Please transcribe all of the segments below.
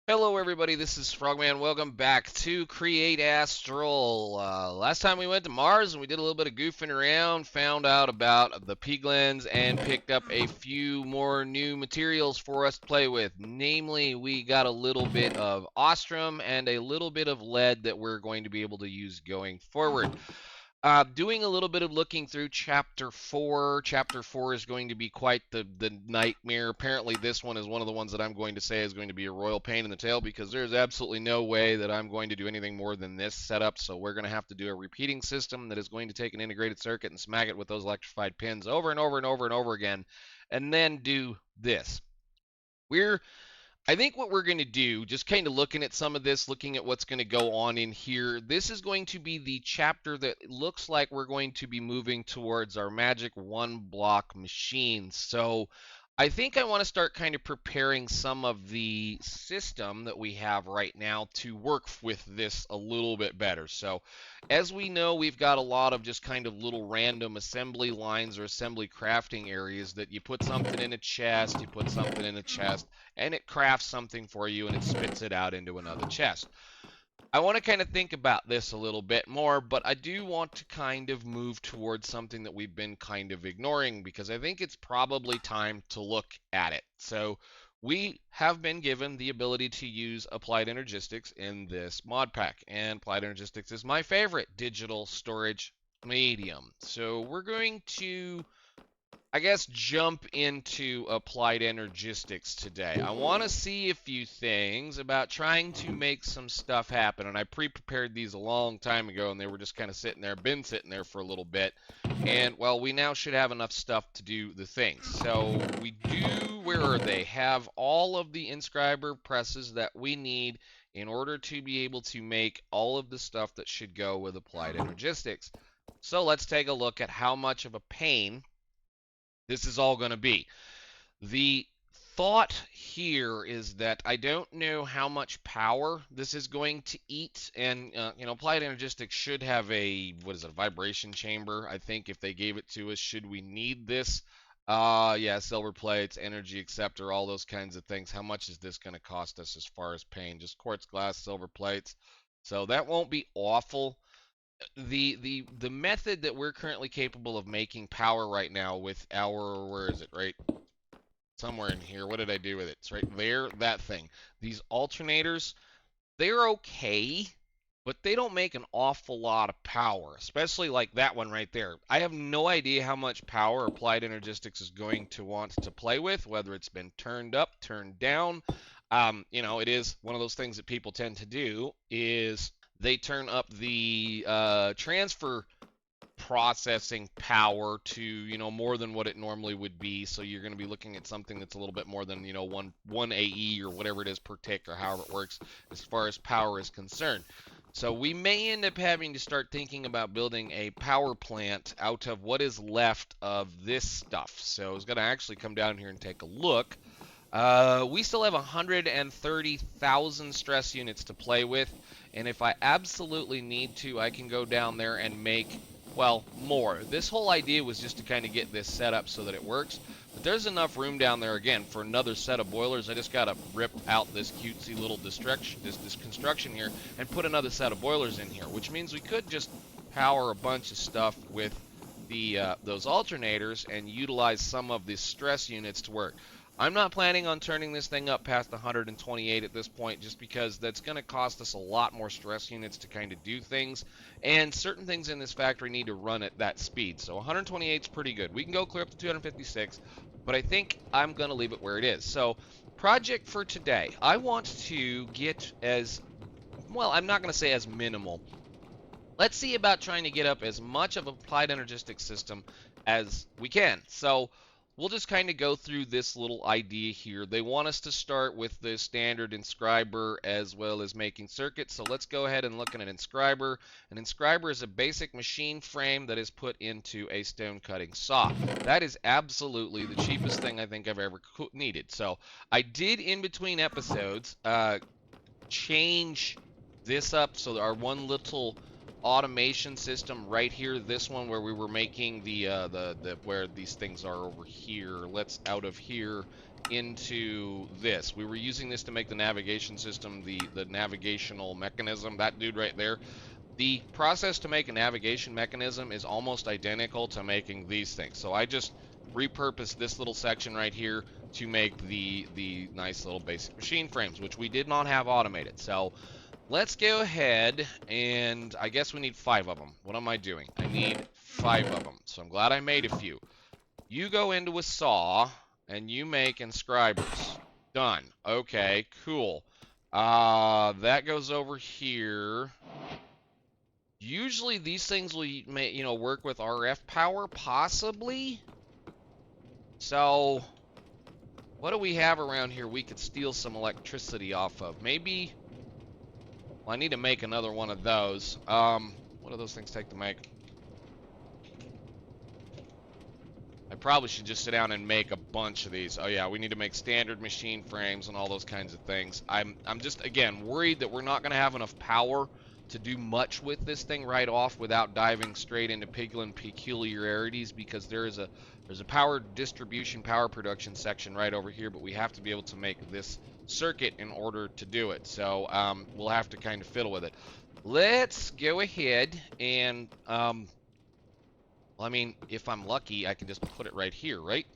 Hello everybody, this is Frogman. Welcome back to Create Astral. Last time we went to Mars and we did a little bit of goofing around, found out about the piglins, and picked up a few more new materials for us to play with. Namely, we got a little bit of ostrum and a little bit of lead that we're going to be able to use going forward. Doing a little bit of looking through Chapter 4. Chapter 4 is going to be quite the nightmare. Apparently, this one is one of the ones that I'm going to say is going to be a royal pain in the tail because there's absolutely no way that I'm going to do anything more than this setup. So we're going to have to do a repeating system that is going to take an integrated circuit and smack it with those electrified pins over and over and over and over again, and then do this. I think what we're going to do, just kind of looking at some of this, looking at what's going to go on in here, this is going to be the chapter that looks like we're going to be moving towards our magic one block machine. So I think I want to start kind of preparing some of the system that we have right now to work with this a little bit better. So as we know, we've got a lot of just kind of little random assembly lines or assembly crafting areas that you put something in a chest, you put something in a chest, and it crafts something for you and it spits it out into another chest. I want to kind of think about this a little bit more, but I do want to kind of move towards something that we've been kind of ignoring because I think it's probably time to look at it. So we have been given the ability to use Applied Energistics in this mod pack, and Applied Energistics is my favorite digital storage medium. So we're going to, I guess, jump into Applied Energistics today. I want to see a few things about trying to make some stuff happen, and I pre-prepared these a long time ago, and they were just kind of been sitting there for a little bit, and, well, we now should have enough stuff to do the things. So we do, where are they, have all of the inscriber presses that we need in order to be able to make all of the stuff that should go with Applied Energistics. So let's take a look at how much of a pain this is all going to be. The thought here is that I don't know how much power this is going to eat, and Applied Energistics should have a vibration chamber. I think if they gave it to us, should we need this? Yeah, silver plates, energy acceptor, all those kinds of things. How much is this going to cost us as far as pain? Just quartz glass, silver plates. So that won't be awful. The method that we're currently capable of making power right now with our, where is it, right somewhere in here, what did I do with it? It's right there, that thing. These alternators, they're okay, but they don't make an awful lot of power, especially like that one right there. I have no idea how much power Applied Energistics is going to want to play with, whether it's been turned up, turned down. It is one of those things that people tend to do is they turn up the transfer processing power to more than what it normally would be. So you're going to be looking at something that's a little bit more than one AE or whatever it is per tick or however it works as far as power is concerned. So we may end up having to start thinking about building a power plant out of what is left of this stuff. So I was going to actually come down here and take a look. We still have 130,000 stress units to play with, and if I absolutely need to, I can go down there and make, well, more. This whole idea was just to kind of get this set up so that it works, but there's enough room down there, again, for another set of boilers. I just got to rip out this cutesy little this construction here and put another set of boilers in here, which means we could just power a bunch of stuff with those alternators and utilize some of the stress units to work. I'm not planning on turning this thing up past 128 at this point, just because that's going to cost us a lot more stress units to kind of do things, and certain things in this factory need to run at that speed. So 128 is pretty good. We can go clear up to 256, but I think I'm going to leave it where it is. So project for today, I want to get as, well, I'm not going to say as minimal. Let's see about trying to get up as much of an Applied Energistics system as we can. So we'll just kind of go through this little idea here. They want us to start with the standard inscriber as well as making circuits. So let's go ahead and look at an inscriber. An inscriber is a basic machine frame that is put into a stone cutting saw. That is absolutely the cheapest thing I think I've ever needed. So I did, in between episodes, change this up so our one little automation system right here, this one where we were making the where these things are over here. Let's out of here into this. We were using this to make the navigation system, the navigational mechanism, that dude right there. The process to make a navigation mechanism is almost identical to making these things. So I just repurposed this little section right here to make the nice little basic machine frames, which we did not have automated. So let's go ahead, and I guess we need 5 of them. What am I doing? I need 5 of them. So I'm glad I made a few. You go into a saw, and you make inscribers. Done. Okay, cool. That goes over here. Usually these things will, you know, work with RF power, possibly. So, what do we have around here we could steal some electricity off of? Maybe, well, I need to make another one of those. What do those things take to make? I probably should just sit down and make a bunch of these. Oh yeah, we need to make standard machine frames and all those kinds of things. I'm just, again, worried that we're not going to have enough power to do much with this thing right off without diving straight into Piglin peculiarities, because there's a power distribution, power production section right over here, but we have to be able to make this circuit in order to do it. So we'll have to kind of fiddle with it. Let's go ahead and well, I mean, if I'm lucky, I can just put it right here, right?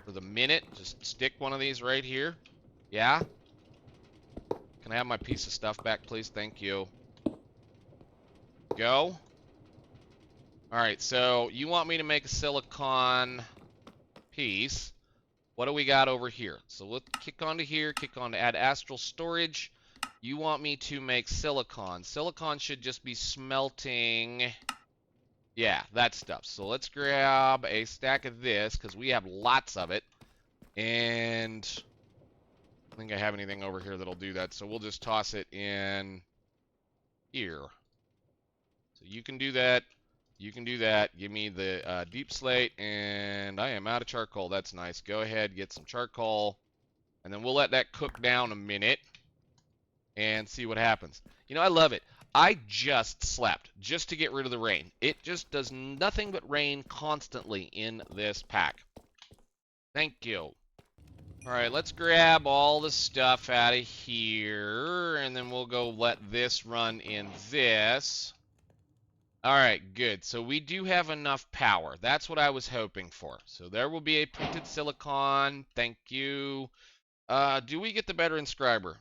For the minute, just stick one of these right here. Yeah? Can I have my piece of stuff back, please? Thank you. Go. Alright, so you want me to make a silicon piece. What do we got over here? So let's kick onto here, kick on to add astral storage. You want me to make silicon. Silicon should just be smelting. Yeah, that stuff. So let's grab a stack of this, because we have lots of it. And I don't think I have anything over here that'll do that, so we'll just toss it in here. So you can do that. You can do that. Give me the deep slate, and I am out of charcoal. That's nice. Go ahead, get some charcoal, and then we'll let that cook down a minute and see what happens. You know, I love it. I just slept just to get rid of the rain. It just does nothing but rain constantly in this pack. Thank you. All right, let's grab all the stuff out of here, and then we'll go let this run in this. All right, good. So we do have enough power. That's what I was hoping for. So there will be a printed silicon. Thank you. Do we get the better inscriber?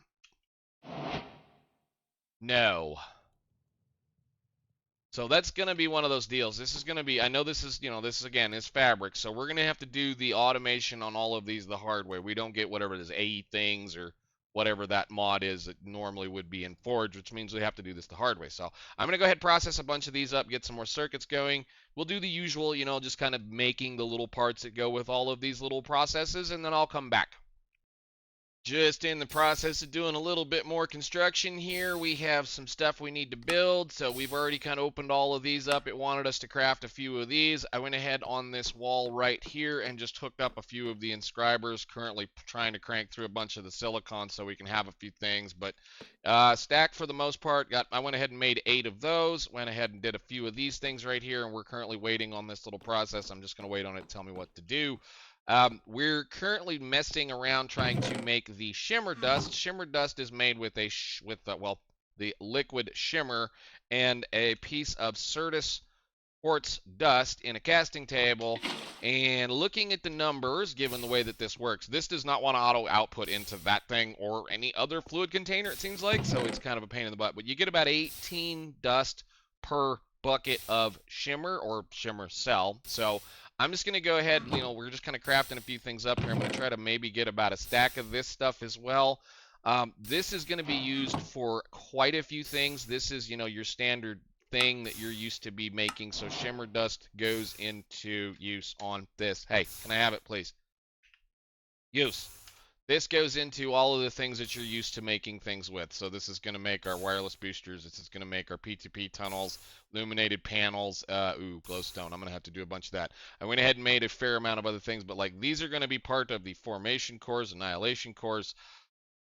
No. So that's going to be one of those deals. This is going to be, I know this is, you know, this is, again, is fabric. So we're going to have to do the automation on all of these the hard way. We don't get whatever it is, AE things or whatever that mod is that normally would be in Forge, which means we have to do this the hard way. So I'm going to go ahead and process a bunch of these up, get some more circuits going. We'll do the usual, you know, just kind of making the little parts that go with all of these little processes, and then I'll come back. Just in the process of doing a little bit more construction here. We have some stuff we need to build, so we've already kind of opened all of these up. It wanted us to craft a few of these. I went ahead on this wall right here and just hooked up a few of the inscribers. Currently trying to crank through a bunch of the silicon so we can have a few things, but stack for the most part. I went ahead and made 8 of those. Went ahead and did a few of these things right here, and we're currently waiting on this little process. I'm just going to wait on it to tell me what to do. We're currently messing around trying to make the shimmer dust. Shimmer dust is made with well, the liquid shimmer and a piece of Certus quartz dust in a casting table. And looking at the numbers, given the way that this works, this does not want to auto output into that thing or any other fluid container, it seems like, so it's kind of a pain in the butt. But you get about 18 dust per bucket of shimmer or shimmer cell. So I'm just going to go ahead, you know, we're just kind of crafting a few things up here. I'm going to try to maybe get about a stack of this stuff as well. This is going to be used for quite a few things. This is, you know, your standard thing that you're used to be making. So shimmer dust goes into use on this. Hey, can I have it, please? Use. This goes into all of the things that you're used to making things with. So this is going to make our wireless boosters. This is going to make our P2P tunnels, illuminated panels. Ooh, glowstone. I'm going to have to do a bunch of that. I went ahead and made a fair amount of other things, but like these are going to be part of the formation cores, annihilation cores.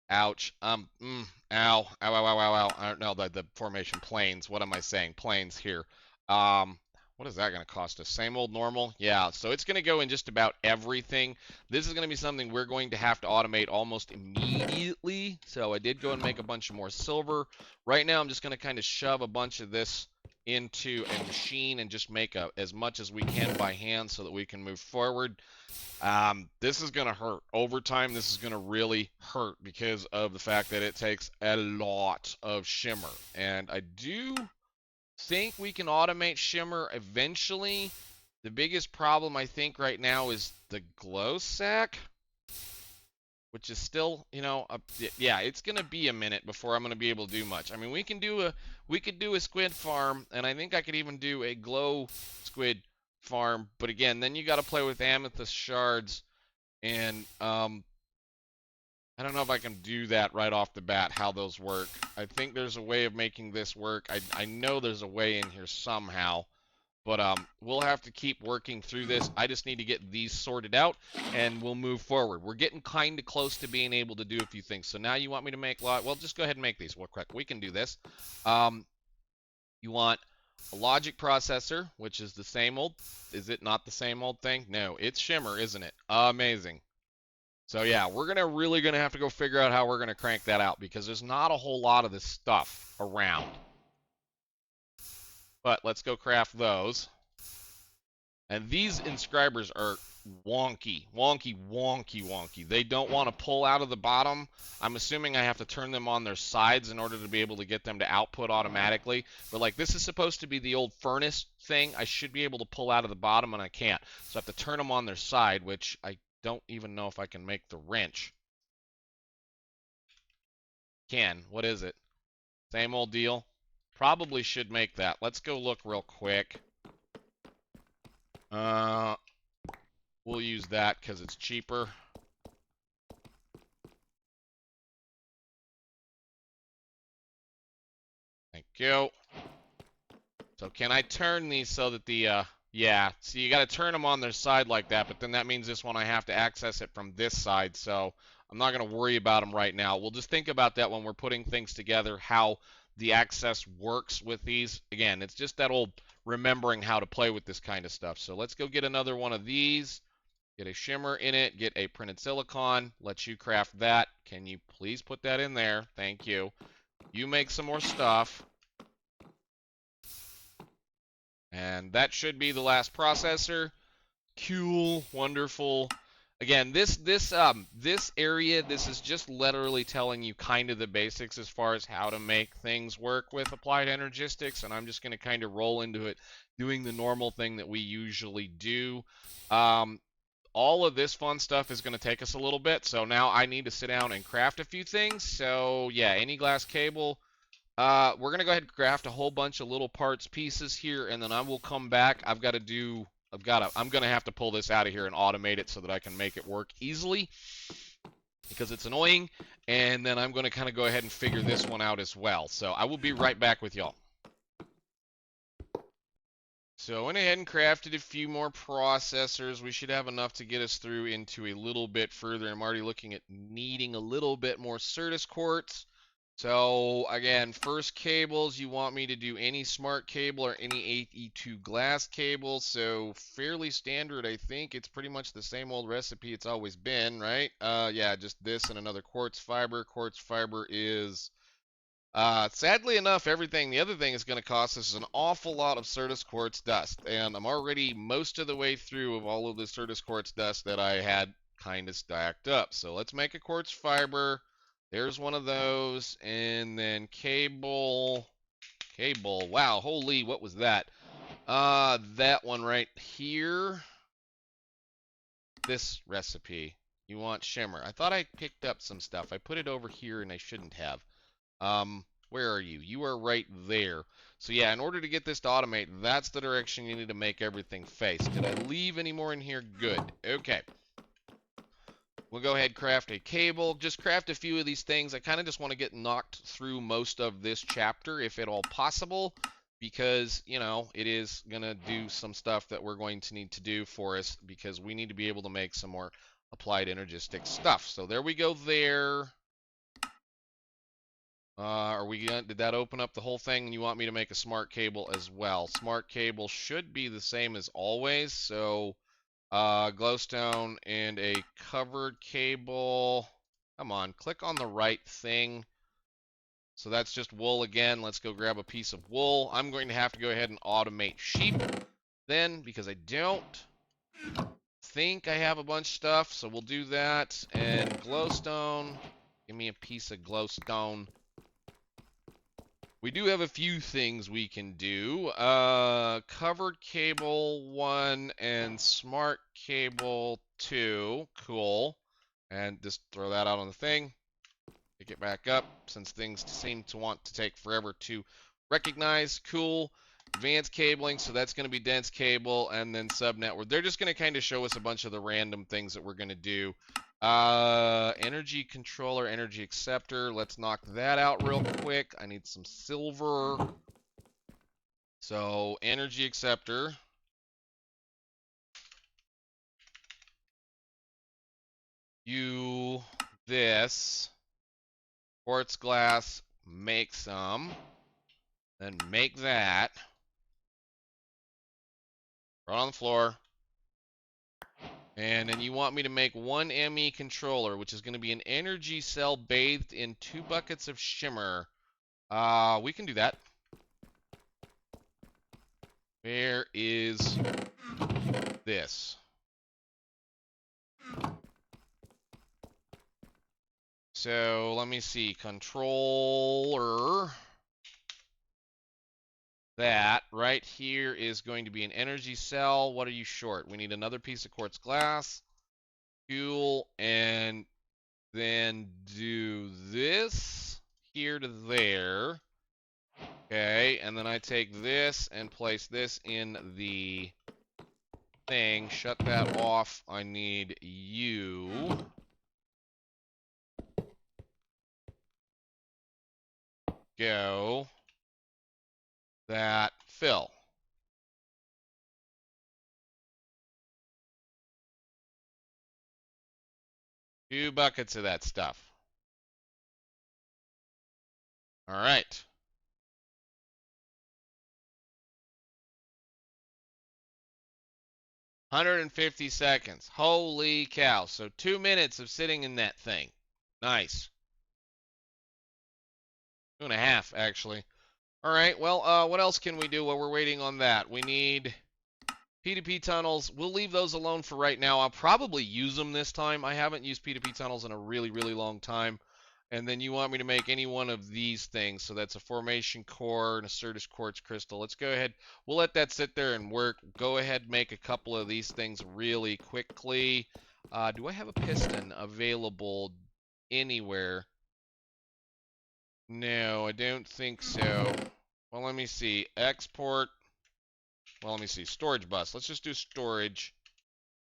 Ouch. Ow. Ow, ow, ow, ow, ow. I don't know, the formation planes. What am I saying? Planes here. What is that going to cost us? Same old normal? Yeah, so it's going to go in just about everything. This is going to be something we're going to have to automate almost immediately. So I did go and make a bunch of more silver. Right now, I'm just going to kind of shove a bunch of this into a machine and just make as much as we can by hand so that we can move forward. This is going to hurt. Over time, this is going to really hurt because of the fact that it takes a lot of shimmer. And I do think we can automate shimmer eventually. The biggest problem, I think, right now is the glow sack, which is still, yeah, it's going to be a minute before I'm going to be able to do much. I mean, we could do a squid farm, and I think I could even do a glow squid farm, but again, then you got to play with amethyst shards, and I don't know if I can do that right off the bat, how those work. I think there's a way of making this work. I know there's a way in here somehow, but we'll have to keep working through this. I just need to get these sorted out, and we'll move forward. We're getting kind of close to being able to do a few things. So now you want me to make well, just go ahead and make these real quick. We can do this. You want a logic processor, which is the same old. Is it not the same old thing? No, it's shimmer, isn't it? Amazing. So yeah, we're really gonna have to go figure out how we're gonna crank that out because there's not a whole lot of this stuff around. But let's go craft those. And these inscribers are wonky, wonky, wonky, wonky. They don't want to pull out of the bottom. I'm assuming I have to turn them on their sides in order to be able to get them to output automatically. But like this is supposed to be the old furnace thing. I should be able to pull out of the bottom and I can't. So I have to turn them on their side, which I don't even know if I can make the wrench. Can. What is it? Same old deal. Probably should make that. Let's go look real quick. We'll use that because it's cheaper. Thank you. So can I turn these so that the, yeah, so you got to turn them on their side like that, but then that means this one I have to access it from this side, so I'm not going to worry about them right now. We'll just think about that when we're putting things together, how the access works with these. Again, it's just that old remembering how to play with this kind of stuff. So let's go get another one of these. Get a shimmer in it, get a printed silicon, let you craft that. Can you please put that in there? Thank you. You make some more stuff. And that should be the last processor. Cool, wonderful. Again, this area, this is just literally telling you kind of the basics as far as how to make things work with applied energistics, and I'm just going to kind of roll into it doing the normal thing that we usually do. All of this fun stuff is going to take us a little bit, so now I need to sit down and craft a few things. So yeah, any glass cable. We're going to go ahead and craft a whole bunch of little parts pieces here, and then I will come back. I'm going to have to pull this out of here and automate it so that I can make it work easily because it's annoying, and then I'm going to kind of go ahead and figure this one out as well. So I will be right back with y'all. So I went ahead and crafted a few more processors. We should have enough to get us through into a little bit further. I'm already looking at needing a little bit more Certus quartz. So again, first cables, you want me to do any smart cable or any AE2 glass cable. So fairly standard, I think. It's pretty much the same old recipe it's always been, right? Yeah, just this and another quartz fiber. Quartz fiber is... sadly enough, the other thing it's going to cost us is an awful lot of Certus quartz dust, and I'm already most of the way through of all of the Certus quartz dust that I had kind of stacked up. So let's make a quartz fiber. There's one of those, and then cable, wow, holy, what was that? That one right here, this recipe, you want shimmer. I thought I picked up some stuff. I put it over here, and I shouldn't have. Where are you? You are right there. So yeah, in order to get this to automate, that's the direction you need to make everything face. Did I leave any more in here? Good. Okay. We'll go ahead and craft a cable. Just craft a few of these things. I kind of just want to get knocked through most of this chapter, if at all possible, because, it is going to do some stuff that we're going to need to do for us, because we need to be able to make some more applied energistic stuff. So there we go there. Did that open up the whole thing? And you want me to make a smart cable as well? Smart cable should be the same as always. So, glowstone and a covered cable. Come on, click on the right thing. So that's just wool again. Let's go grab a piece of wool. I'm going to have to go ahead and automate sheep then, because I don't think I have a bunch of stuff. So we'll do that. And glowstone. Give me a piece of glowstone. We do have a few things we can do. Covered cable 1 and smart cable 2. Cool. And just throw that out on the thing. Pick it back up since things seem to want to take forever to recognize. Cool. Advanced cabling, so that's going to be dense cable, and then subnetwork. They're just going to kind of show us a bunch of the random things that we're going to do. Energy controller, energy acceptor. Let's knock that out real quick. I need some silver. So, energy acceptor. This. Quartz glass, make some. Then make that. Right on the floor. And then you want me to make one ME controller, which is going to be an energy cell bathed in 2 buckets of shimmer. We can do that. Where is this? So let me see. Controller. That right here is going to be an energy cell. What are you short? We need another piece of quartz glass, fuel, and then do this here to there. Okay, and then I take this and place this in the thing. Shut that off. I need you. Go. That fill. Two buckets of that stuff. All right. $150. Holy cow. So 2 minutes of sitting in that thing. Nice. 2.5, actually. All right, well, what else can we do while we're waiting on that? We need P2P tunnels. We'll leave those alone for right now. I'll probably use them this time. I haven't used P2P tunnels in a really, really long time. And then you want me to make any one of these things. So that's a formation core and a Certus quartz crystal. Let's go ahead. We'll let that sit there and work. Go ahead and make a couple of these things really quickly. Do I have a piston available anywhere? No, I don't think so. Well, let me see. Export. Well, let me see. Storage bus. Let's just do storage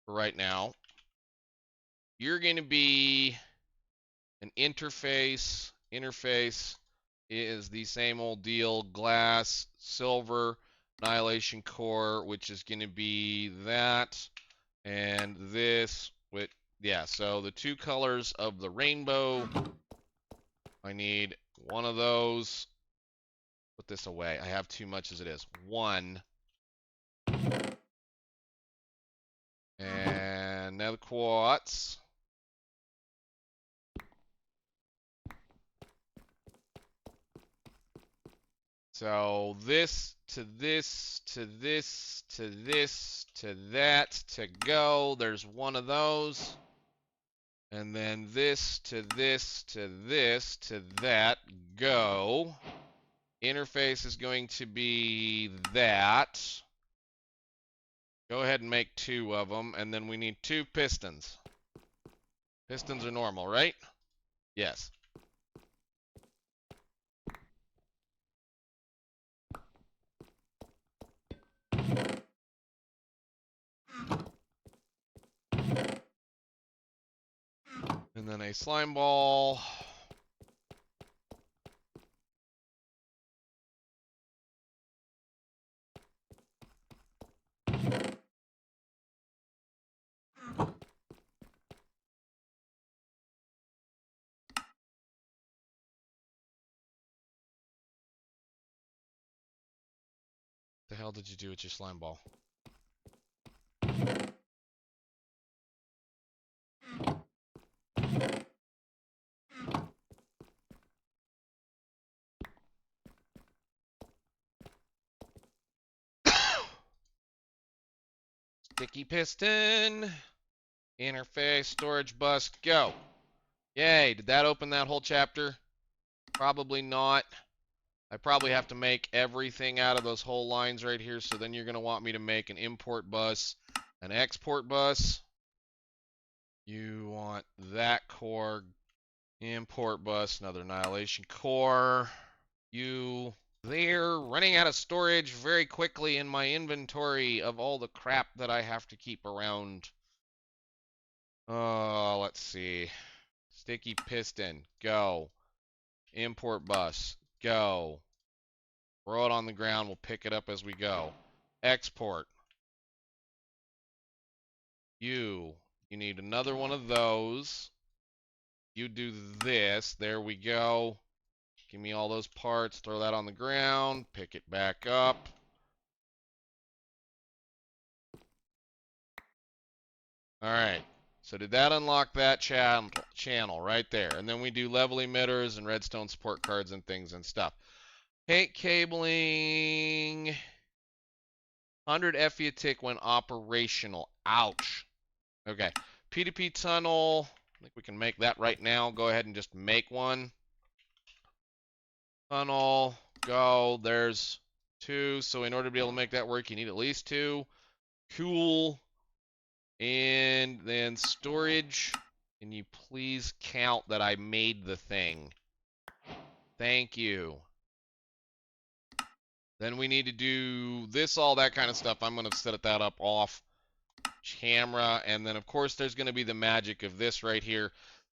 for right now. You're going to be an interface. Interface is the same old deal. Glass, silver, annihilation core, which is going to be that. And this. Yeah, so the 2 colors of the rainbow. I need one of those. Put this away. I have too much as it is. 1. And now the quartz. So this to this to this to this to that to go. There's one of those. And then this to this to this to that. Go. Interface is going to be that. Go ahead and make 2 of them. And then we need 2 pistons. Pistons are normal, right? Yes. And then a slime ball. The hell did you do with your slime ball? Sticky piston. Interface, storage bus, go. Yay, did that open that whole chapter? Probably not. I probably have to make everything out of those whole lines right here, so then you're going to want me to make an import bus, an export bus. You want that core, import bus, another annihilation core. They're running out of storage very quickly in my inventory of all the crap that I have to keep around. Let's see. Sticky piston, go. Import bus, go. Throw it on the ground, we'll pick it up as we go. Export. You need another one of those. You do this, there we go. Give me all those parts, throw that on the ground, pick it back up. Alright, so did that unlock that channel right there? And then we do level emitters and redstone support cards and things and stuff. Paint cabling. 100 FE a tick when operational. Ouch. Okay. P2P tunnel. I think we can make that right now. Go ahead and just make one. Tunnel. Go. There's 2. So in order to be able to make that work, you need at least 2. Cool. And then storage. Can you please count that I made the thing? Thank you. Then we need to do this, all that kind of stuff. I'm going to set that up off camera. And then, of course, there's going to be the magic of this right here.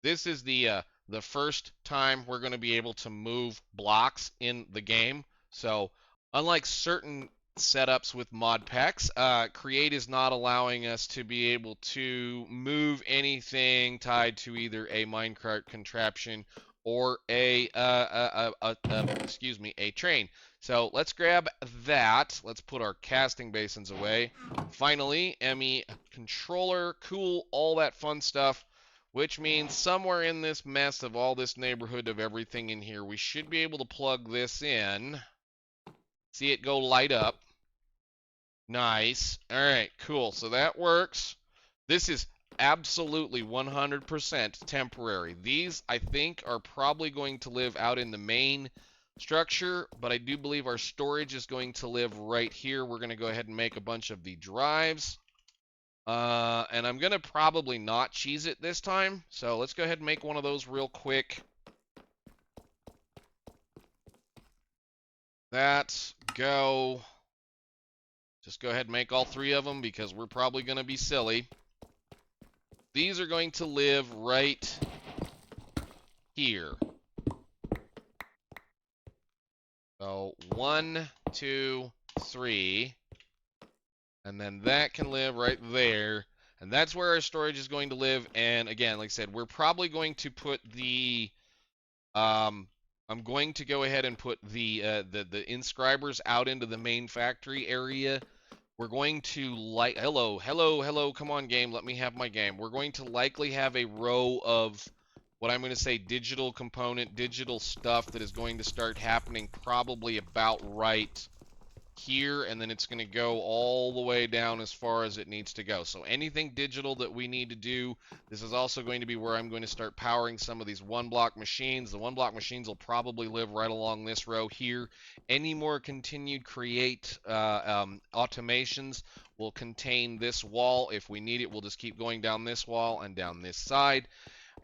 This is the first time we're going to be able to move blocks in the game. So, unlike certain setups with mod packs, Create is not allowing us to be able to move anything tied to either a minecart contraption or a train. So let's grab that. Let's put our casting basins away. Finally, ME controller, cool, all that fun stuff. Which means somewhere in this mess of all this neighborhood of everything in here, we should be able to plug this in. See it go light up. Nice. All right, cool. So that works. This is absolutely 100% temporary. These, I think, are probably going to live out in the main structure, but I do believe our storage is going to live right here. We're going to go ahead and make a bunch of the drives. And I'm going to probably not cheese it this time. So let's go ahead and make one of those real quick. That's go. Just go ahead and make all 3 of them because we're probably going to be silly. These are going to live right here. So 1, 2, 3. And then that can live right there. And that's where our storage is going to live. And again, like I said, we're probably going to put the I'm going to go ahead and put the inscribers out into the main factory area. We're going to hello, come on game, let me have my game. We're going to likely have a row of what I'm going to say digital component, digital stuff that is going to start happening probably about right here, and then it's going to go all the way down as far as it needs to go. So anything digital that we need to do, this is also going to be where I'm going to start powering some of these 1-block machines. The 1-block machines will probably live right along this row here. Any more continued create automations will contain this wall. If we need it, we'll just keep going down this wall and down this side.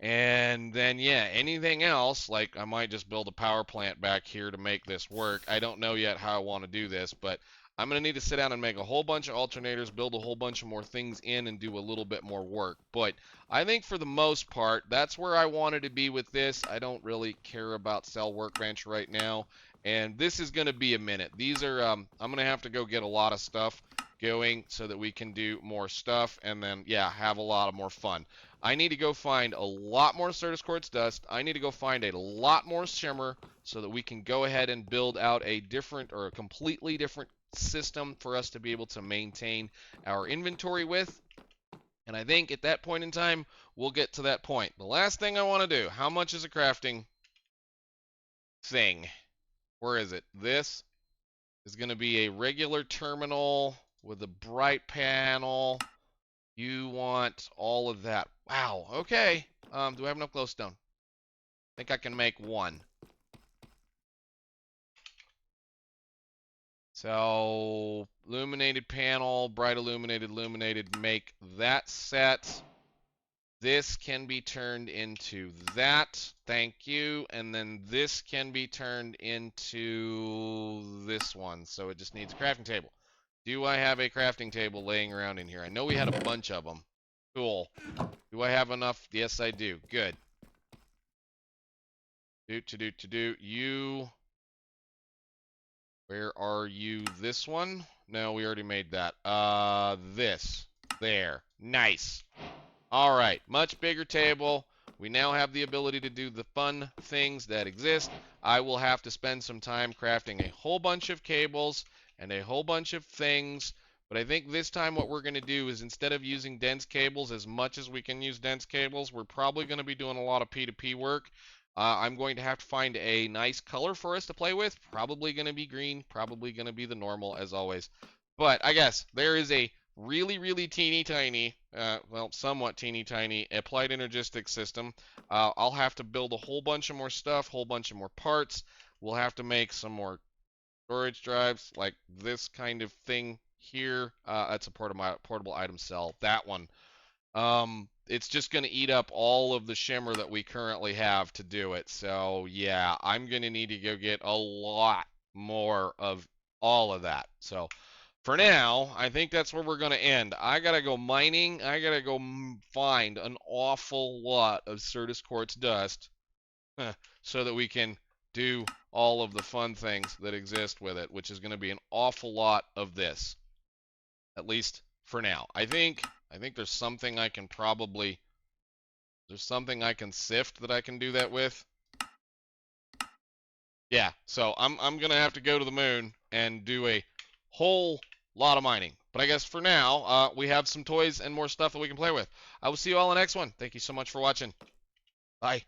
And then, yeah, anything else, like I might just build a power plant back here to make this work. I don't know yet how I want to do this, but I'm going to need to sit down and make a whole bunch of alternators, build a whole bunch of more things in, and do a little bit more work. But I think for the most part, that's where I wanted to be with this. I don't really care about Cell Workbench right now. And this is going to be a minute. These are, I'm going to have to go get a lot of stuff going so that we can do more stuff and then, yeah, have a lot of more fun. I need to go find a lot more Certus Quartz Dust. I need to go find a lot more Shimmer so that we can go ahead and build out a different or a completely different system for us to be able to maintain our inventory with. And I think at that point in time, we'll get to that point. The last thing I want to do, how much is a crafting thing? Where is it? This is going to be a regular terminal with a bright panel. You want all of that. Wow, okay. Do I have enough glowstone? I think I can make one. So, illuminated panel, bright illuminated, make that set. This can be turned into that. Thank you. And then this can be turned into this one. So it just needs a crafting table. Do I have a crafting table laying around in here? I know we had a bunch of them. Cool. Do I have enough? Yes, I do. Good. You. Where are you? This one? No, we already made that. This. There. Nice. All right, much bigger table. We now have the ability to do the fun things that exist. I will have to spend some time crafting a whole bunch of cables and a whole bunch of things. But I think this time what we're going to do is, instead of using dense cables as much as we can use dense cables, we're probably going to be doing a lot of P2P work. I'm going to have to find a nice color for us to play with. Probably going to be green. Probably going to be the normal, as always. But I guess there is a really teeny tiny, well, somewhat teeny tiny applied energistics system. I'll have to build a whole bunch of more stuff, whole bunch of more parts. We'll have to make some more storage drives, like this kind of thing here. That's a portable item cell. That one. It's just going to eat up all of the shimmer that we currently have to do it. So yeah, I'm going to need to go get a lot more of all of that. So for now, I think that's where we're going to end. I got to go mining. I got to go find an awful lot of Certus quartz dust so that we can do all of the fun things that exist with it, which is going to be an awful lot of this, at least for now. I think there's something I can sift that I can do that with. Yeah, so I'm going to have to go to the moon and do a whole lot of mining. But I guess for now, we have some toys and more stuff that we can play with. I will see you all in the next one. Thank you so much for watching. Bye.